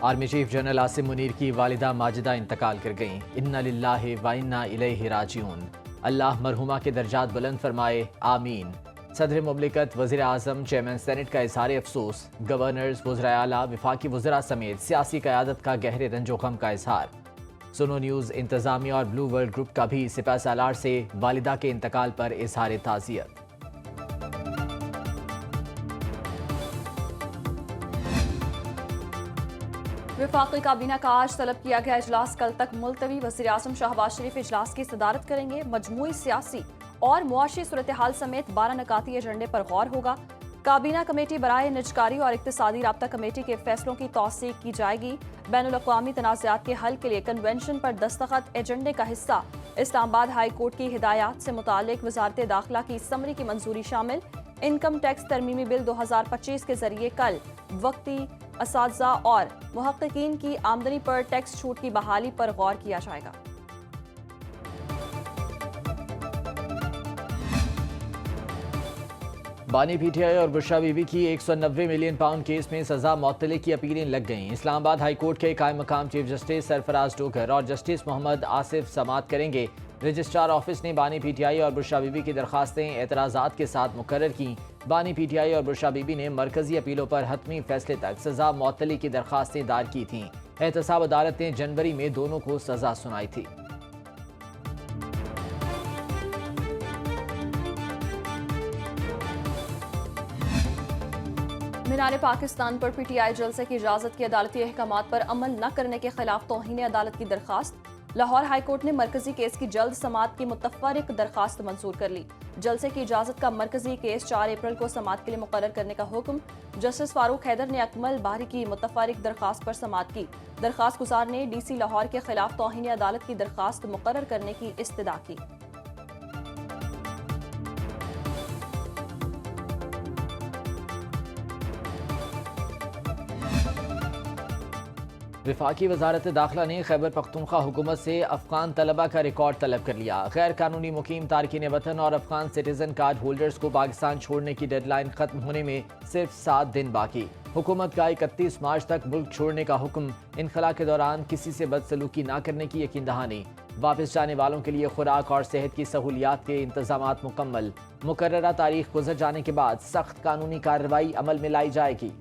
Army chief general Asim Munir की वालिदा माजिदा इंतकाल कर गईं। इन्ना लिल्लाहि व इन्ना इलैहि राजिऊन। अल्लाह मरहुमा के दर्जात बुलंद फरमाए, आमीन। सदर मुमलिकत, वज़ीर आज़म, चेयरमैन सेनेट का इज़हार अफसोस। गवर्नर्स, वज़राए आला, वफाकी वज़रा समेत सियासी क़यादत का गहरे रंजो गम का इज़हार। सुनो न्यूज़ इंतज़ामिया और ब्लू वर्ल्ड ग्रुप का भी सिपह सालार से वालिदा के इंतकाल पर इज़हार ताज़ियत। वफाकी काबीना का आज तलब किया गया इजलास कल तक मुलतवी। वज़ीर आज़म शहबाज शरीफ इजलास की सदारत करेंगे। मजमूई सियासी और मुआशी सूरत हाल समेत 12 नकाती एजेंडे पर गौर होगा। काबीना कमेटी बराए निजकारी और इक्तिसादी राब्ता कमेटी के फैसलों की तौसीक की जाएगी। बैनुल अक़वामी तनाज़ात के हल के लिए कन्वेंशन पर दस्तखत एजेंडे का हिस्सा। इस्लामाबाद हाई कोर्ट की हिदायत से मुतालिक वज़ारत दाखिला की समरी की मंजूरी शामिल। इनकम टैक्स तरमीमी बिल 2025 के जरिए कल वक्ती असातिज़ा और मुहक्किकीन की आमदनी पर टैक्स छूट की बहाली पर गौर किया जाएगा। बानी पीटीआई और बुशरा बीबी की 190 मिलियन पाउंड केस में सजा मौतले की अपीलें लग गईं। इस्लामाबाद हाई कोर्ट के कायम मकाम चीफ जस्टिस सरफराज डोगर और जस्टिस मोहम्मद आसिफ समाअत करेंगे। रजिस्ट्रार ऑफिस ने बानी पीटीआई और बुशरा बीबी की दरखास्तें एतराज़ात के साथ मुकर्रर की। बानी पीटीआई और बुशरा बीबी ने मरकजी अपीलों पर हतमी फैसले तक सजा मौतली की दरखास्तें दायर की थीं। एहतसाब अदालत ने जनवरी में दोनों को सजा सुनाई थी। मीनार पाकिस्तान पर पीटीआई जलसे की इजाजत की अदालती अहकामात पर अमल न करने के खिलाफ तौहीन अदालत की दरखास्त। लाहौर हाई कोर्ट ने मरकजी केस की जल्द समाअत की मुतफर्रिक दरखास्त मंजूर कर ली। जलसे की इजाजत का मरकजी केस 4 अप्रैल को समाअत के लिए मुकर्रर करने का हुक्म। जस्टिस फारूक हैदर ने अकमल बारी की मुतफर्रिक दरखास्त पर समाअत की। दरखास्त गुजार ने डीसी लाहौर के खिलाफ तौहीन अदालत की दरखास्त मुकर्रर करने की इस्तदा की। वफाकी वजारत दाखिला ने खैबर पख्तूनख्वा हुकूमत से अफगान तलबा का रिकॉर्ड तलब कर लिया। गैर कानूनी मुकीम तारकीन वतन और अफगान सिटीजन कार्ड होल्डर्स को पाकिस्तान छोड़ने की डेडलाइन खत्म होने में सिर्फ 7 दिन बाकी। हुकूमत का 31 मार्च तक मुल्क छोड़ने का हुक्म। इनखला के दौरान किसी से बदसलूकी न करने की यकीन दहानी। वापस जाने वालों के लिए खुराक और सेहत की सहूलियात के इंतजामात मुकम्मल। मुकर्ररा तारीख गुजर जाने के बाद सख्त कानूनी कार्रवाई अमल में लाई जाएगी।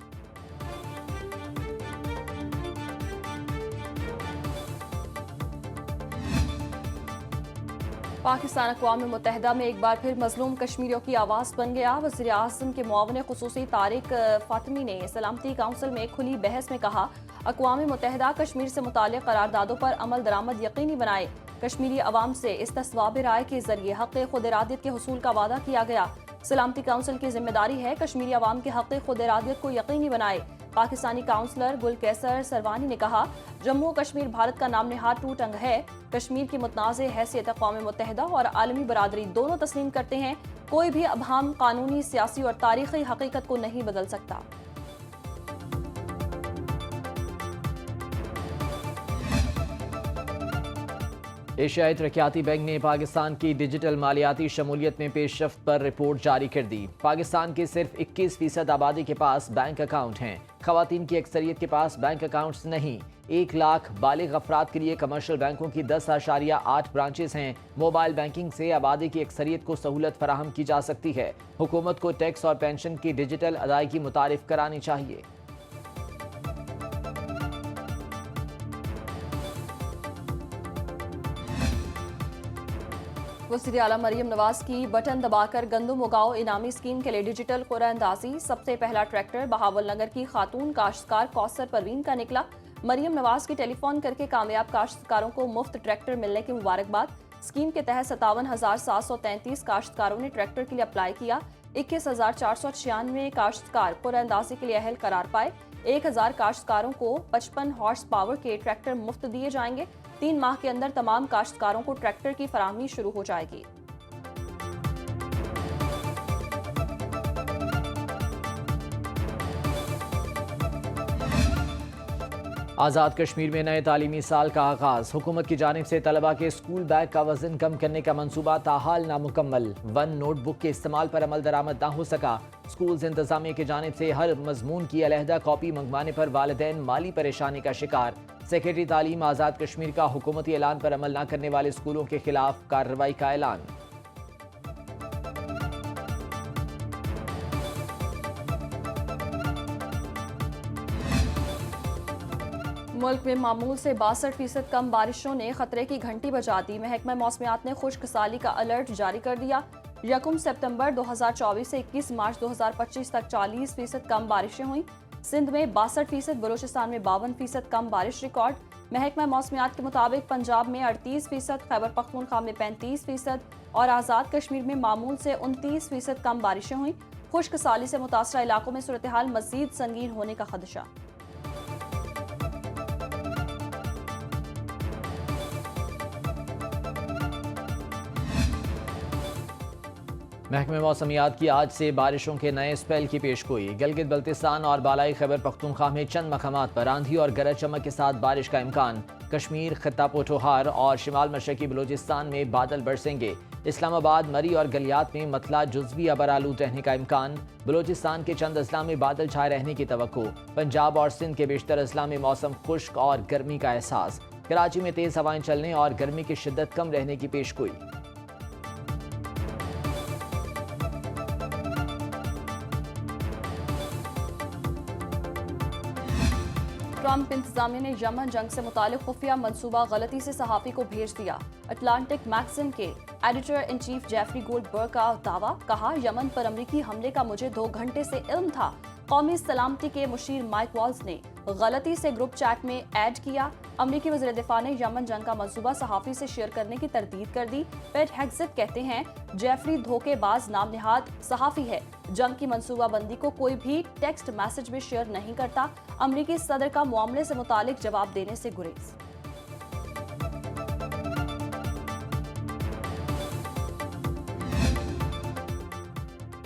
पाकिस्तान अक़वाम मुत्तहिदा में एक बार फिर मजलूम कश्मीरियों की आवाज़ बन गया। वज़ीर आज़म के मुआविन ख़ुसूसी तारिक फ़ातिमी ने सलामती काउंसिल में खुली बहस में कहा, अक़वाम मुत्तहिदा कश्मीर से मुताल्लिक़ करारदादों पर अमल दरामद यकीनी बनाए। कश्मीरी अवाम से इस्तिस्वाब राय के जरिए हक़ खुद इरादियत के हुसूल का वादा किया गया। सलामती काउंसिल की जिम्मेदारी है कश्मीरी अवाम के हक़ खुद इरादियत को यकीनी बनाए। पाकिस्तानी काउंसलर गुलकैसर सरवानी ने कहा, जम्मू और कश्मीर भारत का नाम निहाद टूट अंग है। कश्मीर की मुतनाज़ हैसियत अक़वाम मुत्तहिदा और आलमी बरादरी दोनों तस्लीम करते हैं। कोई भी अबहम कानूनी, सियासी और तारीख़ी हकीकत को नहीं बदल सकता। एशियाई तरक्याती बैंक ने पाकिस्तान की डिजिटल मालियाती शमूलियत में पेशरफ्त पर रिपोर्ट जारी कर दी। पाकिस्तान की सिर्फ 21% आबादी के पास बैंक अकाउंट हैं। खवातीन की अक्सरियत के पास बैंक अकाउंट्स नहीं। 1 लाख बालिग अफराद के लिए कमर्शियल बैंकों की 10.8 ब्रांचेस हैं। मोबाइल बैंकिंग से आबादी की अक्सरियत को सहूलत फराहम की जा सकती है। हुकूमत को टैक्स और पेंशन की डिजिटल अदायगी मुतारिफ करानी चाहिए। वज़ीर आला मरियम नवाज की बटन दबाकर गंदम उगाओ इनामी स्कीम के लिए डिजिटल कुरानंदाजी। सबसे पहला ट्रैक्टर बहावल नगर की खातून काश्तकार कौसर परवीन का निकला। मरियम नवाज की टेलीफोन करके कामयाब काश्तकारों को मुफ्त ट्रैक्टर मिलने की मुबारकबाद। स्कीम के तहत 57,733 काश्तकारों ने ट्रैक्टर के लिए अप्लाई किया। 21,496 काश्तकार कुरानंदाजी के लिए अहल करार पाए। 1,000 काश्तकारों को 55 हॉर्स पावर के ट्रैक्टर मुफ्त दिए जाएंगे। 3 माह के अंदर तमाम काश्तकारों को ट्रैक्टर की फराहमी शुरू हो जाएगी। آزاد کشمیر میں نئے تعلیمی سال کا آغاز، حکومت کی جانب سے طلبہ کے اسکول بیگ کا وزن کم کرنے کا منصوبہ تاحال نامکمل، ون نوٹ بک کے استعمال پر عمل درآمد نہ ہو سکا، اسکولز انتظامیہ کی جانب سے ہر مضمون کی علیحدہ کاپی منگوانے پر والدین مالی پریشانی کا شکار، سیکریٹری تعلیم آزاد کشمیر کا حکومتی اعلان پر عمل نہ کرنے والے اسکولوں کے خلاف کارروائی کا اعلان۔ ملک میں معمول سے 62% کم بارشوں نے خطرے کی گھنٹی بجا دی، محکمہ موسمیات نے خشک سالی کا الرٹ جاری کر دیا۔ 1 ستمبر 2024 سے 21 مارچ 2025 تک 40% کم بارشیں ہوئیں، سندھ میں 62%، بلوچستان میں 52% کم بارش ریکارڈ۔ محکمہ موسمیات کے مطابق پنجاب میں 38%، خیبر پختونخوا میں 35% اور آزاد کشمیر میں معمول سے 29% کم بارشیں ہوئیں۔ خشک سالی سے متاثرہ علاقوں میں صورتحال مزید سنگین ہونے کا خدشہ۔ محکمہ موسمیات کی آج سے بارشوں کے نئے اسپیل کی پیشگوئی، گلگت بلتستان اور بالائی خیبر پختونخوا میں چند مقامات پر آندھی اور گرج چمک کے ساتھ بارش کا امکان، کشمیر، خطہ پوٹھوہار اور شمال مشرقی بلوچستان میں بادل برسیں گے، اسلام آباد، مری اور گلیات میں مطلع جزوی ابرآلود رہنے کا امکان، بلوچستان کے چند اضلاع میں بادل چھائے رہنے کی توقع، پنجاب اور سندھ کے بیشتر اضلاع میں موسم خشک اور گرمی کا احساس، کراچی میں تیز ہوائیں چلنے اور گرمی کی شدت کم رہنے کی پیشگوئی۔ ٹرمپ انتظامیہ نے یمن جنگ سے متعلق خفیہ منصوبہ غلطی سے صحافی کو بھیج دیا، اٹلانٹک میگزین کے editor in chief Jeffrey gold برگ کا دعویٰ، کہا یمن پر امریکی حملے کا مجھے 2 گھنٹے سے علم تھا، قومی سلامتی کے مشیر مائک والز نے غلطی سے گروپ چیٹ میں ایڈ کیا۔ امریکی وزیر دفاع نے یمن جنگ کا منصوبہ صحافی سے شیئر کرنے کی تردید کر دی۔ پیٹ ہیگزٹ کہتے ہیں جیفری دھوکے باز نام نہاد صحافی ہے، جنگ کی منصوبہ بندی کو کوئی بھی ٹیکسٹ میسج میں شیئر نہیں کرتا۔ امریکی صدر کا معاملے سے متعلق جواب دینے سے گریز۔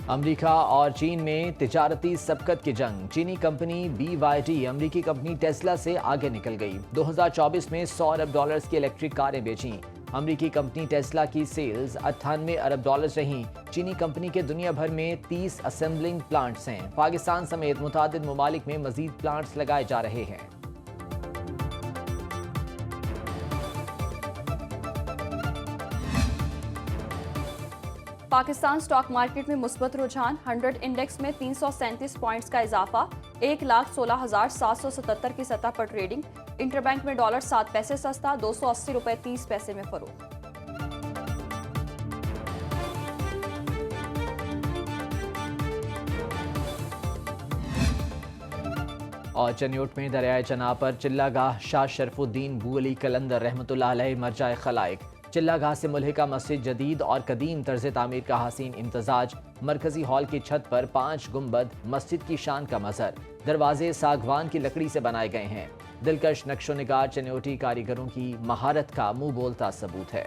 امریکہ اور چین میں تجارتی سبقت کی جنگ، چینی کمپنی BYD امریکی کمپنی ٹیسلا سے آگے نکل گئی، 2024 میں $100 ارب کی الیکٹرک کاریں بیچیں، امریکی کمپنی ٹیسلا کی سیلز $98 ارب رہیں، چینی کمپنی کے دنیا بھر میں 30 اسمبلنگ پلانٹس ہیں، پاکستان سمیت متعدد ممالک میں مزید پلانٹس لگائے جا رہے ہیں۔ پاکستان سٹاک مارکیٹ میں مثبت رجحان، 100 انڈیکس میں 337 پوائنٹس کا اضافہ، 1,16,777 کی سطح پر ٹریڈنگ، انٹر بینک میں ڈالر 7 پیسے سستا، 280 روپے 30 پیسے میں فروخت۔ اور چنیوٹ میں دریائے چناب پر چلہ گاہ شاہ شرف الدین بو علی کلندر رحمۃ اللہ علیہ مرجع خلائق، چلہ گاہ سے ملحقہ مسجد جدید اور قدیم طرز تعمیر کا حسین امتزاج، مرکزی ہال کی چھت پر 5 گنبد، مسجد کی شان کا مظہر، دروازے ساگوان کی لکڑی سے بنائے گئے ہیں، دلکش نقش و نگار چنیوٹی کاریگروں کی مہارت کا منہ بولتا ثبوت ہے۔